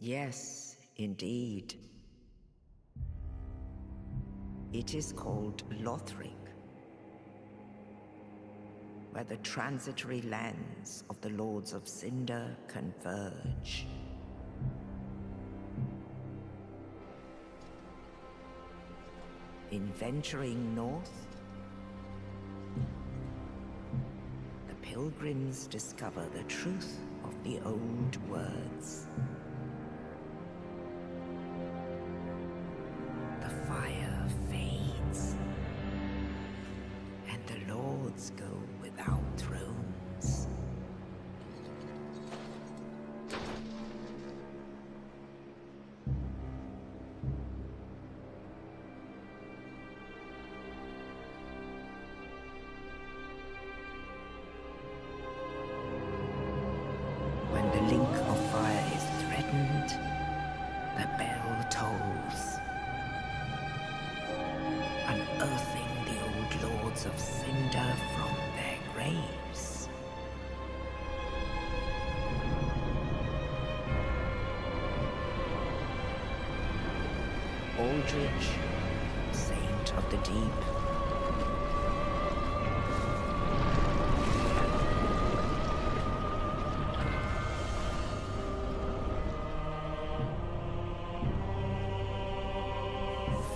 Yes, indeed. It is called Lothric, where the transitory lands of the Lords of Cinder converge. In venturing north, the pilgrims discover the truth of the old words. The fire fades, and the lords go without thrones. When the link of fire is threatened, the bell tolls, unearthing the old lords of Cinder from their graves. Aldrich, saint of the deep,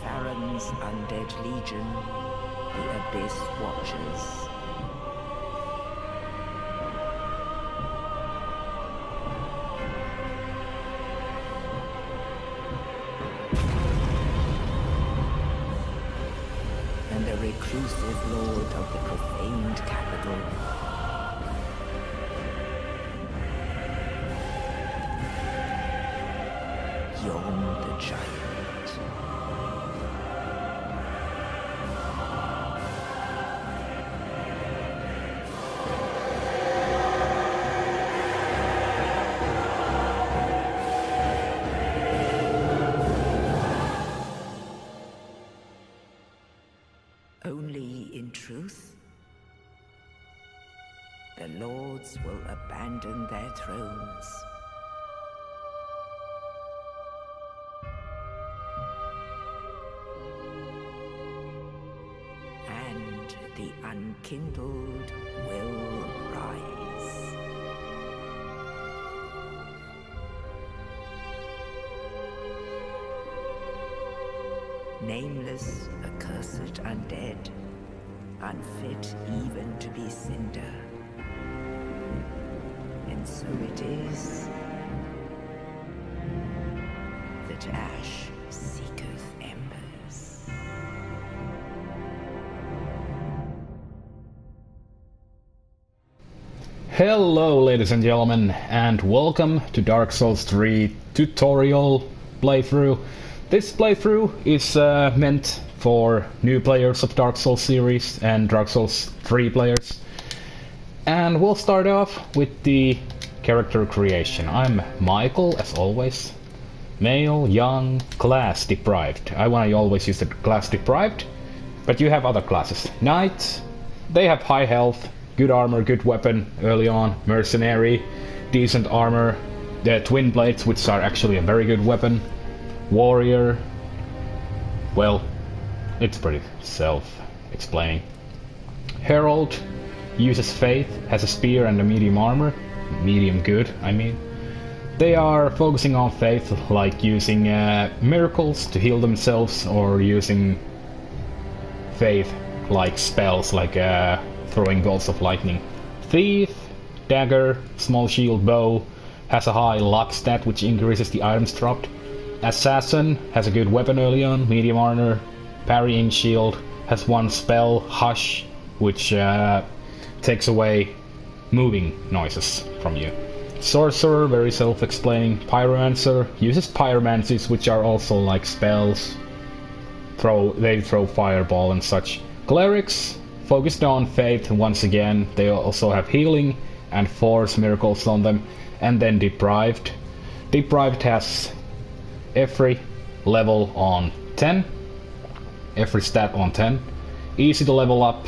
Farron's undead legion, the Abyss Watchers. And the reclusive lord of the profaned capital. Yom the Giant. Only in truth, the lords will abandon their thrones. And the unkindled will rise. Nameless, accursed undead, unfit even to be cinder. And so it is that ash seeketh embers. Hello ladies and gentlemen, and welcome to Dark Souls 3 tutorial playthrough. This playthrough is meant for new players of Dark Souls series and Dark Souls 3 players. And we'll start off with the character creation. I'm Michael, as always. Male, young, class deprived. I want to always use the class deprived, but you have other classes. Knights, they have high health, good armor, good weapon early on. Mercenary, decent armor. The twin blades, which are actually a very good weapon. Warrior, well, it's pretty self-explaining. Herald uses faith, has a spear and a medium armor. Medium good, I mean. They are focusing on faith, like using miracles to heal themselves, or using faith like spells, like throwing bolts of lightning. Thief, dagger, small shield, bow, has a high luck stat which increases the items dropped. Assassin has a good weapon early on, medium armor, parrying shield, has one spell, Hush, which takes away moving noises from you. Sorcerer, very self-explaining. Pyromancer uses pyromancies, which are also like spells. They throw fireball and such. Clerics, focused on faith once again. They also have healing and force miracles on them. And then Deprived. Deprived has every level on 10, every stat on 10, easy to level up,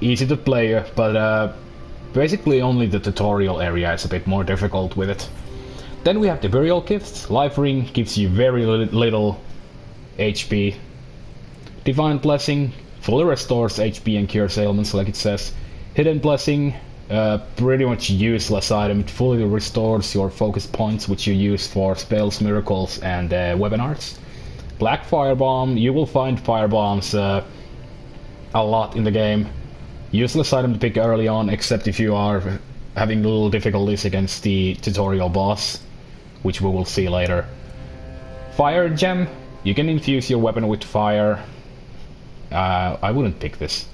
easy to play, but basically only the tutorial area is a bit more difficult with it. Then we have the burial gift. Life ring gives you very little HP. Divine blessing fully restores HP and cures ailments, like it says. Hidden blessing, pretty much useless item. It fully restores your focus points, which you use for spells, miracles, and weapon arts. Black firebomb. You will find firebombs a lot in the game. Useless item to pick early on, except if you are having little difficulties against the tutorial boss, which we will see later. Fire gem. You can infuse your weapon with fire. I wouldn't pick this.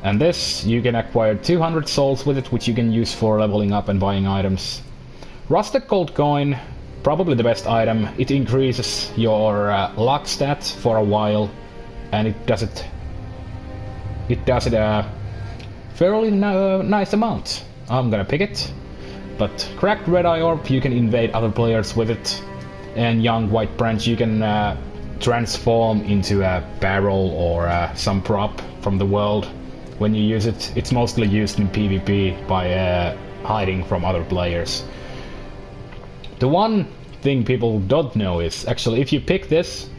And this, you can acquire 200 souls with it, which you can use for leveling up and buying items. Rusted gold coin, probably the best item. It increases your luck stat for a while, and it does it a fairly nice amount. I'm gonna pick it. But cracked red eye orb, you can invade other players with it. And young white branch, you can transform into a barrel or some prop from the world. When you use it, it's mostly used in PvP by hiding from other players. The one thing people don't know is, actually, if you pick this,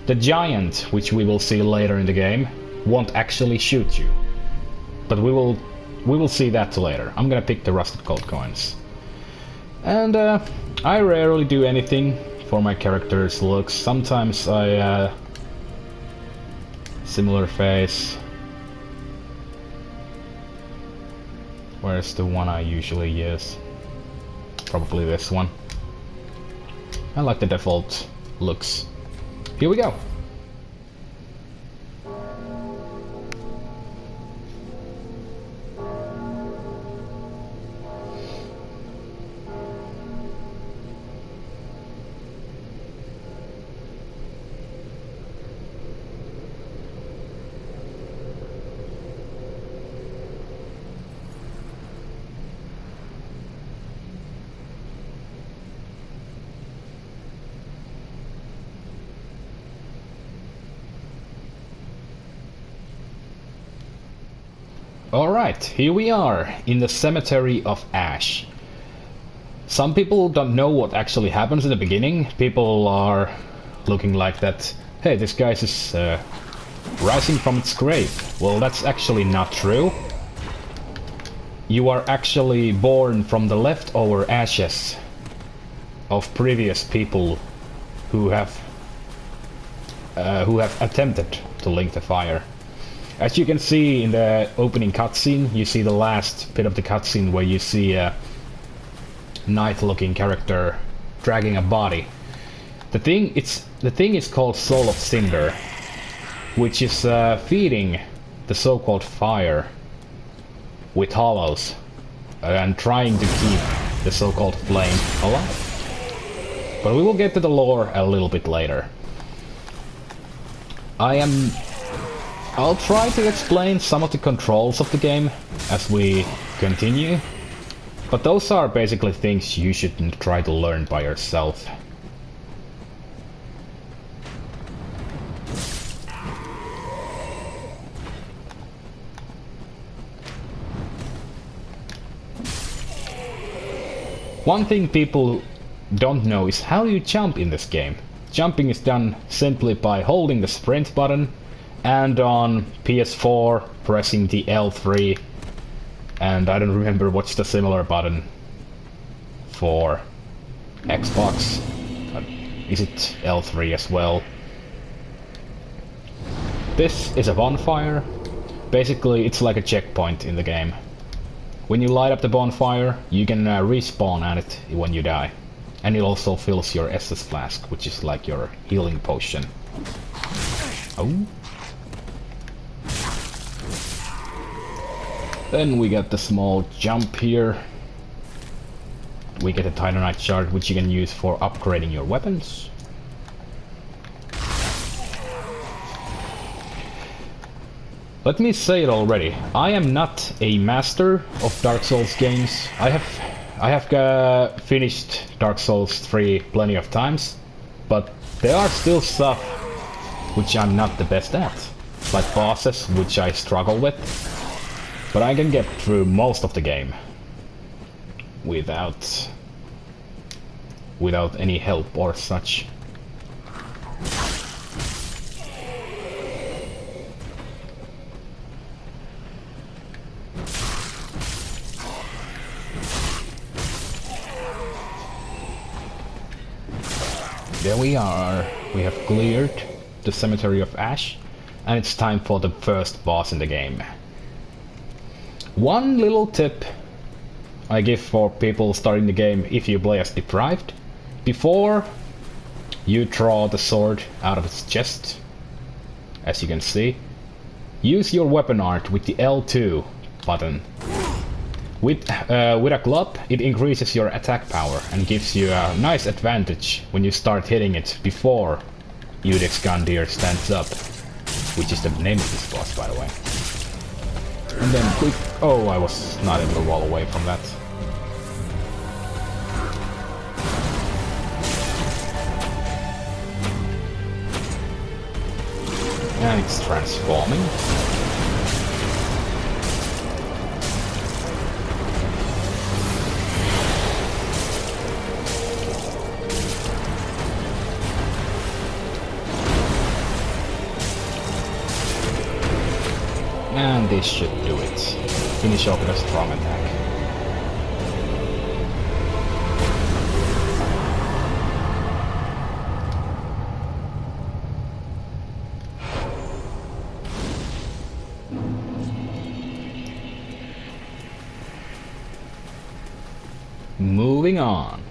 the giant, which we will see later in the game, won't actually shoot you. But we will see that later. I'm gonna pick the rusted gold coins. And I rarely do anything for my character's looks. Sometimes I similar face. Where's the one I usually use? Probably this one. I like the default looks. Here we go. Alright, here we are in the Cemetery of Ash. Some people don't know what actually happens in the beginning. People are looking like that, hey, this guy is rising from its grave. Well, that's actually not true. You are actually born from the leftover ashes of previous people who have attempted to link the fire. As you can see in the opening cutscene, you see the last bit of the cutscene where you see a knight-looking character dragging a body. The thing is called Soul of Cinder, which is feeding the so-called fire with hollows and trying to keep the so-called flame alive. But we will get to the lore a little bit later. I'll try to explain some of the controls of the game as we continue, but those are basically things you should try to learn by yourself. One thing people don't know is how you jump in this game. Jumping is done simply by holding the sprint button, and on PS4 pressing the L3, and I don't remember what's the similar button for Xbox. Is it L3 as well? This is a bonfire. Basically, it's like a checkpoint in the game. When you light up the bonfire, you can respawn at it when you die. And it also fills your SS flask, which is like your healing potion. Oh. Then we get the small jump here. We get a Titanite shard, which you can use for upgrading your weapons. Let me say it already. I am not a master of Dark Souls games. I have finished Dark Souls 3 plenty of times, but there are still stuff which I'm not the best at, like bosses which I struggle with. But I can get through most of the game without without any help or such. There we are. We have cleared the Cemetery of Ash, and it's time for the first boss in the game. One little tip I give for people starting the game if you play as Deprived: before you draw the sword out of its chest, as you can see, use your weapon art with the L2 button. With a club, it increases your attack power and gives you a nice advantage when you start hitting it before Udex Gandir stands up, which is the name of this boss, by the way. And then quick... Oh, I was not able to roll away from that. And it's transforming. And this should do it. Finish off with a strong attack. Moving on.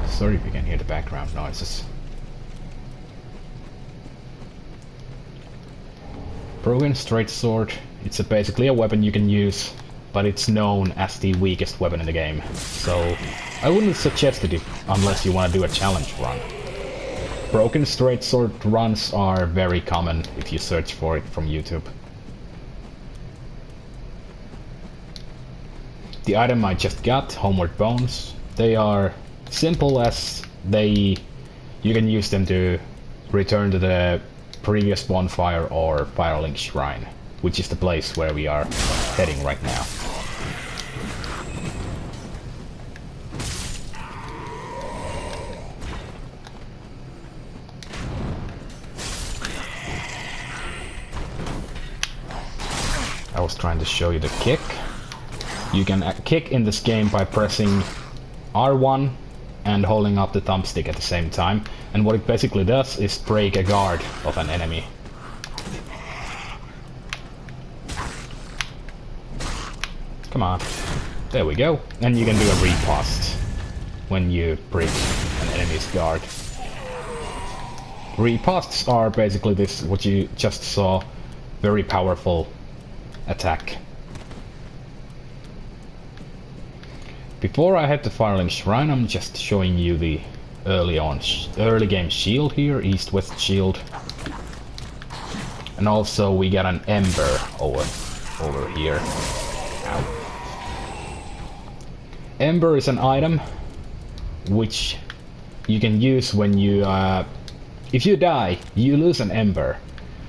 Sorry if you can hear the background noises. Broken straight sword. It's basically a weapon you can use, but it's known as the weakest weapon in the game. So I wouldn't suggest it unless you want to do a challenge run. Broken straight sword runs are very common if you search for it from YouTube. The item I just got, Homeward Bones, they are simple as you can use them to return to the previous bonfire or Firelink Shrine, which is the place where we are heading right now. I was trying to show you the kick. You can kick in this game by pressing R1 and holding up the thumbstick at the same time, and what it basically does is break a guard of an enemy. Come on. There we go. And you can do a riposte when you break an enemy's guard. Ripostes are basically this, what you just saw, very powerful attack. Before I head to Firelink Shrine, I'm just showing you the early game shield here, east-west shield. And also we got an ember over here. Ow. Ember is an item which you can use when you if you die, you lose an ember.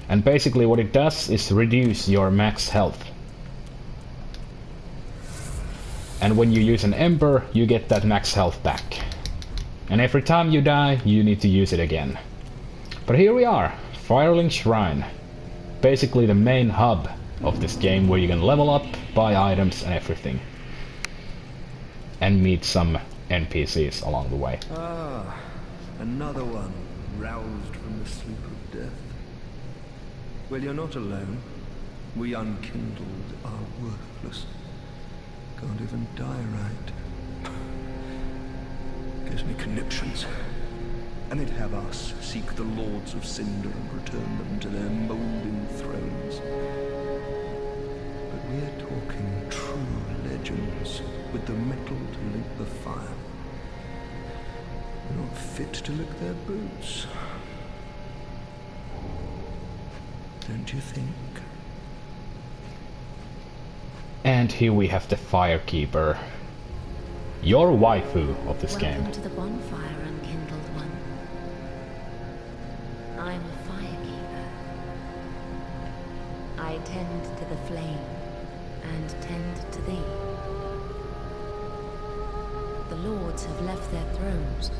And basically what it does is reduce your max health. And when you use an ember, you get that max health back. And every time you die, you need to use it again. But here we are, Firelink Shrine. Basically the main hub of this game, where you can level up, buy items and everything. And meet some NPCs along the way. Ah, another one, roused from the sleep of death. Well, you're not alone. We unkindled are worthless. Can't even die right. Gives me conniptions. And they'd have us seek the Lords of Cinder and return them to their moulding thrones. But we're talking true legends, with the metal to lick the fire. We're not fit to lick their boots. Don't you think? And here we have the Firekeeper, your waifu of this game. Welcome to the bonfire, unkindled one. I'm a firekeeper. tend to the flame and tend to thee. The lords have left their thrones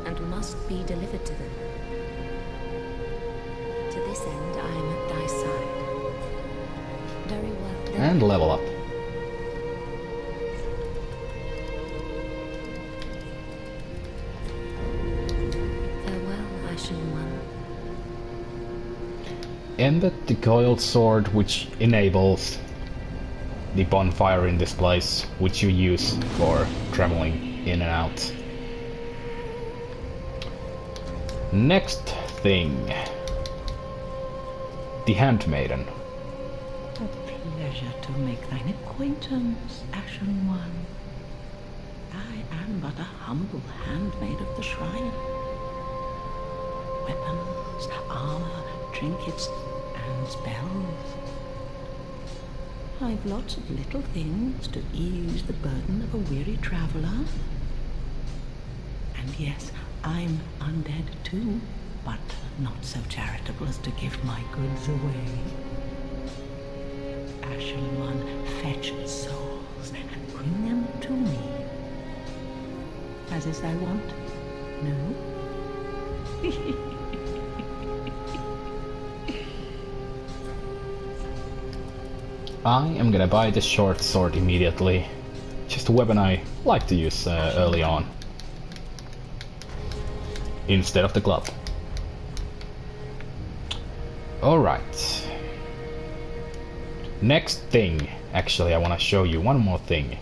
and must be delivered to them. To this end I am at thy side. Very well then. And level up. Farewell, Ashen One. Embed the coiled sword, which enables the bonfire in this place, which you use for traveling in and out. Next thing. The Handmaiden. A pleasure to make thine acquaintance, Ashen One. I am but a humble handmaid of the shrine. Weapons, armor, trinkets, and spells. I've lots of little things to ease the burden of a weary traveler. And yes, I'm undead too, but not so charitable as to give my goods away. Ashen One, fetch souls and bring them to me. As is thy wont? No? I am gonna buy the short sword immediately. Just a weapon I like to use early on. Instead of the club. Alright. Next thing. Actually, I want to show you one more thing.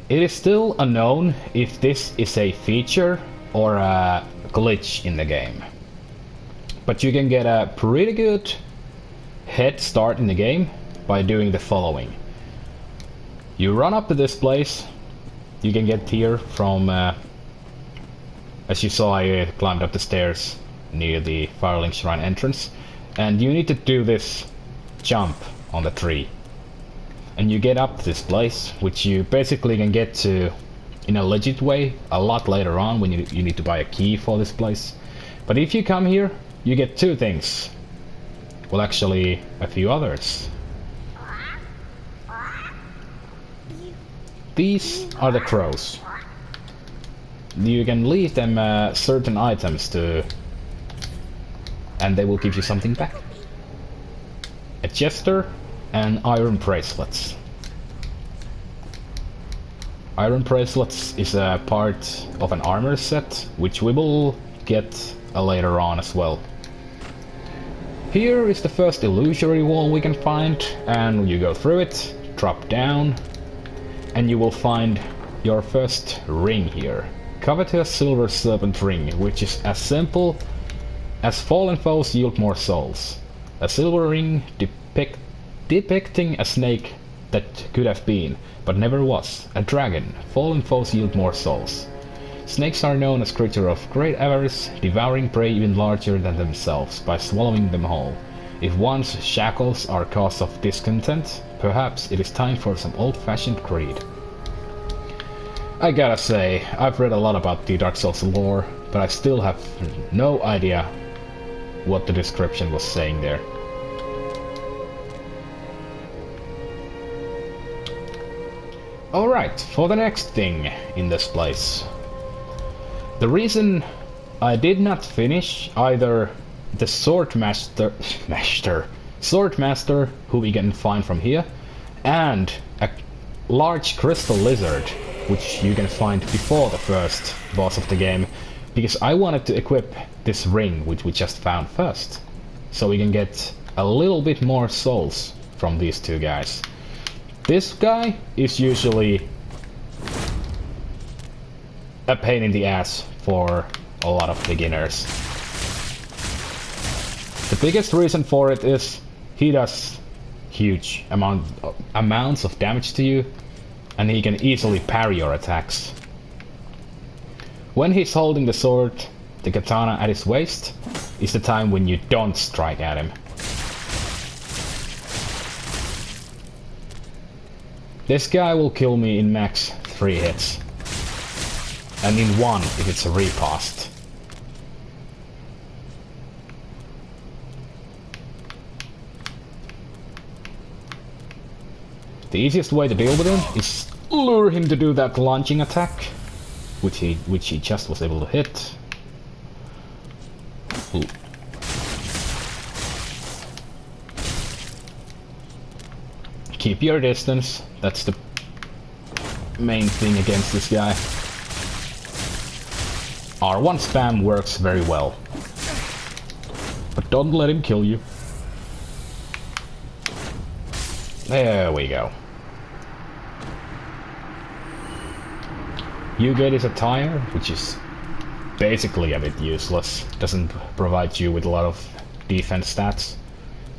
It is still unknown if this is a feature or a glitch in the game. But you can get a pretty good head start in the game by doing the following. You run up to this place. You can get here from... as you saw, I climbed up the stairs near the Firelink Shrine entrance. And you need to do this jump on the tree. And you get up to this place, which you basically can get to in a legit way a lot later on when you need to buy a key for this place. But if you come here, you get two things. Well, actually, a few others. These are the crows. You can leave them certain items to... and they will give you something back. A jester and iron bracelets. Iron bracelets is a part of an armor set, which we will get later on as well. Here is the first illusory wall we can find, and you go through it, drop down, and you will find your first ring here. Covetous silver serpent ring, which is as simple as fallen foes yield more souls. A silver ring depicting a snake that could have been, but never was. A dragon. Fallen foes yield more souls. Snakes are known as creatures of great avarice, devouring prey even larger than themselves by swallowing them whole. If one's shackles are cause of discontent, perhaps it is time for some old-fashioned greed. I gotta say, I've read a lot about the Dark Souls lore, but I still have no idea what the description was saying there. Alright, for the next thing in this place. The reason I did not finish either the Swordmaster, who we can find from here, and a large crystal lizard, which you can find before the first boss of the game, because I wanted to equip this ring, which we just found first, so we can get a little bit more souls from these two guys. This guy is usually a pain in the ass for a lot of beginners. The biggest reason for it is he does huge amounts of damage to you, and he can easily parry your attacks. When he's holding the sword, the katana at his waist, is the time when you don't strike at him. This guy will kill me in max 3 hits. And in 1 if it's a riposte. The easiest way to deal with him is lure him to do that launching attack, which he just was able to hit. Ooh. Keep your distance. That's the main thing against this guy. R1 spam works very well. But don't let him kill you. There we go. U-Gate is a tire, which is basically a bit useless. Doesn't provide you with a lot of defense stats.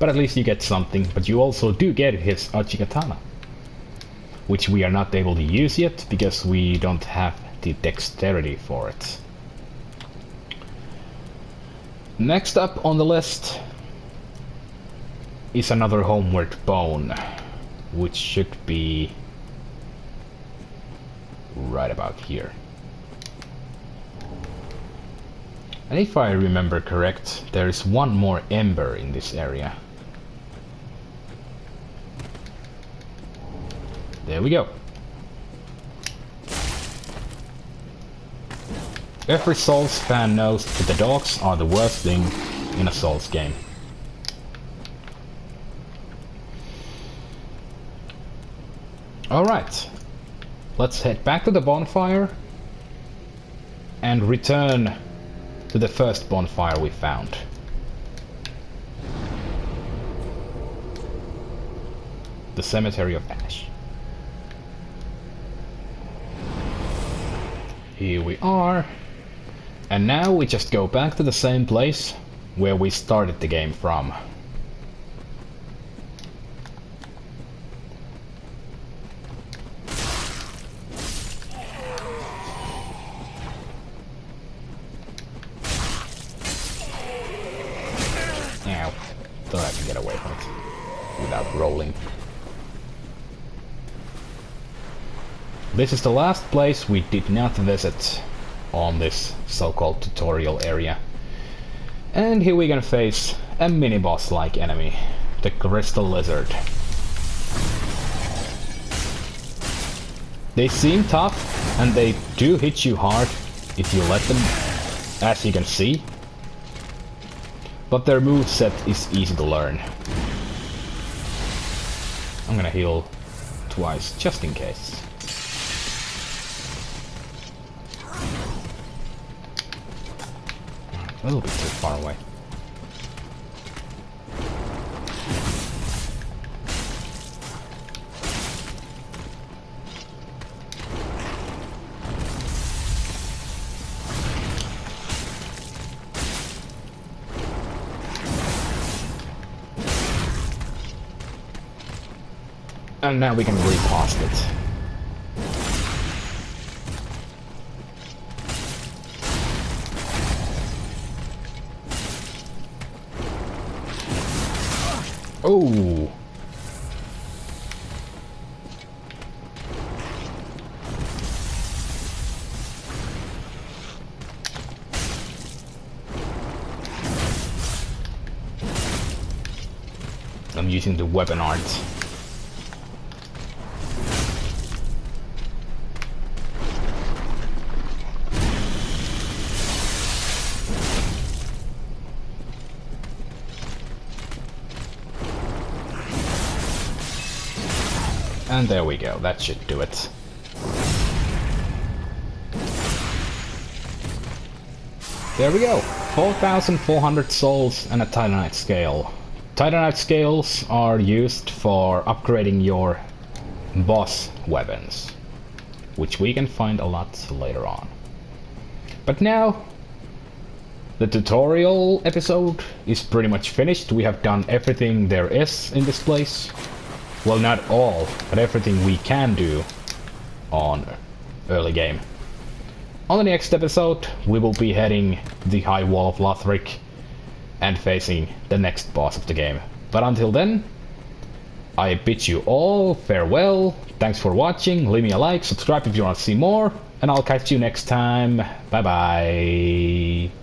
But at least you get something. But you also do get his Achikatana, which we are not able to use yet because we don't have the dexterity for it. Next up on the list is another homeward bone, which should be right about here. And if I remember correct, there is one more ember in this area. There we go. Every Souls fan knows that the dogs are the worst thing in a Souls game. Alright, let's head back to the bonfire and return to the first bonfire we found. The Cemetary of Ash. Here we are. And now we just go back to the same place where we started the game from. Ow. Thought I could get away from it without rolling. This is the last place we did not visit on this so-called tutorial area. And here we're gonna face a mini-boss-like enemy, the Crystal Lizard. They seem tough, and they do hit you hard if you let them, as you can see. But their moveset is easy to learn. I'm gonna heal twice, just in case. A little bit too far away. And now we can riposte it. Oh! I'm using the weapon art. And there we go, that should do it. There we go, 4,400 souls and a Titanite scale. Titanite scales are used for upgrading your boss weapons, which we can find a lot later on. But now, the tutorial episode is pretty much finished. We have done everything there is in this place. Well, not all, but everything we can do on early game. On the next episode, we will be heading the High Wall of Lothric and facing the next boss of the game. But until then, I bid you all farewell. Thanks for watching. Leave me a like, subscribe if you want to see more, and I'll catch you next time. Bye bye.